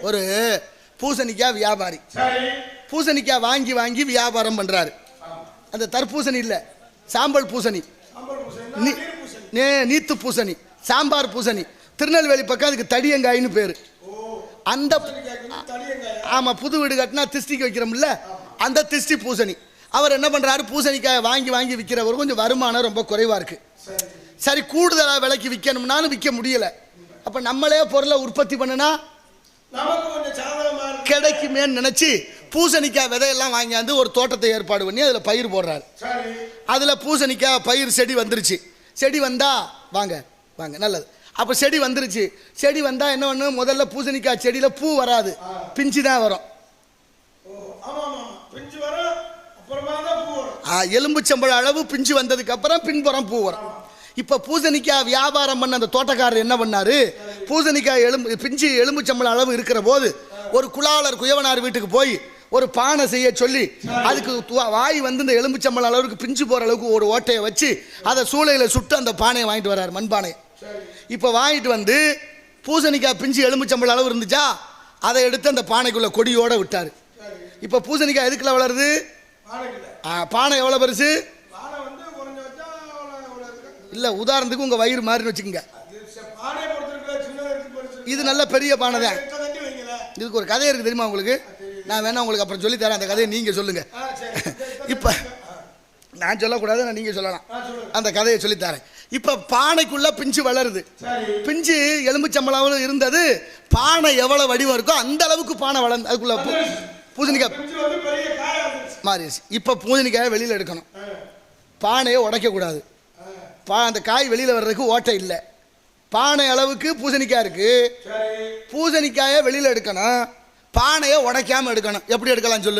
ஒரு பூசணிக்காய் வியாபாரி பூசணிக்காய் வாங்கி வாங்கி வியாபாரம் பண்றாரு. அந்த தர்பூசணி இல்ல, சாம்பல் பூசணி, நீத்து பூசணி, சாம்பார் பூசணி. திருநெல்வேலி பக்கம் அதுக்கு தடியங்காயின்னு பேரு. அந்த ஆமா, புது வீடு கட்டினா திஷ்டிக்கு வைக்கிறோம்ல, அந்த திஷ்டி பூசணி. அவர் என்ன பண்றாரு, பூசணிக்காயை வாங்கி வாங்கி விற்கிறவர் கொஞ்சம் வருமானம் ரொம்ப குறைவா இருக்கு. சரி, கூடுதலா விலைக்கு விற்கணும்னாலும் விற்க முடியல. அப்ப நம்மளே பொருளை உற்பத்தி பண்ணனா கிடைக்குமே நினைச்சு பூசணிக்காய் விதையெல்லாம் வாங்கியாந்து ஒரு தோட்டத்தை ஏற்பாடு பண்ணி அதுல பயிர் போடுறாரு. அதுல பூசணிக்காய் பயிர் செடி வந்துருச்சு. செடி வந்தா வாங்க வாங்க நல்லது. அப்ப செடி வந்துருச்சு. செடி வந்தா என்ன பண்ணு, முதல்ல பூசணிக்காய் செடியில பூ வராது, பிஞ்சு தான் வரும். எலும்புச்சம்பழ அளவு பிஞ்சு வந்ததுக்கு அப்புறம் பின்புறம் பூ வரும். இப்ப பூசணிக்காய் வியாபாரம் பண்ண அந்த தோட்டக்காரர் என்ன பண்ணாரு, பூசணிக்காய் பிஞ்சு எலும்புச்சம்பழ அளவு இருக்கிற போது ஒரு குலாளர் குயவனார் வீட்டுக்கு போய் ஒரு பானை செய்ய சொல்லி அதுக்கு வாய் வந்து இந்த எலும்புச்சம்பழ அளவுக்கு பிஞ்சு போற அளவுக்கு ஒரு ஓட்டையை வச்சு அதை சூளையில சுட்டு அந்த பானையை வாங்கிட்டு வர்றாரு, மண்பானை. இப்ப வாங்கிட்டு வந்து பூசணிக்காய் பிஞ்சு எலும்புச்சம்பழ அளவு இருந்துச்சா அதை எடுத்து அந்த பானைக்குள்ள கொடியோட விட்டாரு. இப்ப பூசணிக்காய் எதுக்குள்ள வளருது, பானை எவ்வளவு பெருசு இல்ல, உதாரணத்துக்கு உங்க வயிறு மாதிரி வச்சுக்கோங்க. இது நல்ல பெரிய பானை தான். இதுக்கு ஒரு கதை இருக்கு தெரியுமா உங்களுக்கு? நான் வேணா உங்களுக்கு அப்புறம் சொல்லி தரேன், அந்த கதையை நீங்க சொல்லுங்க. இப்ப நான் சொல்லக்கூடாது, நான் நீங்க சொல்லலாம். அந்த கதையை சொல்லித்தரேன். இப்ப பானைக்குள்ள பிஞ்சு வளருது. பிஞ்சு எலும்புச்சம்பளம் இருந்தது. பானை எவ்வளவு வடிவம் இருக்கோ அந்த அளவுக்கு பானை வளர்ந்து அதுக்குள்ள பூசணிக்காய் மாறிடுச்சு. இப்ப பூசணிக்காயை வெளியில எடுக்கணும், பானையை உடைக்க கூடாது. அந்த காய் வெளியில வர்றதுக்கு ஓட்டை இல்லை. பானை அளவுக்கு பூசணிக்காய் இருக்கு. பூசணிக்காயை வெளியில எடுக்கணும், பானையை உடைக்காம எடுக்கணும். எப்படி எடுக்கலாம் சொல்லு?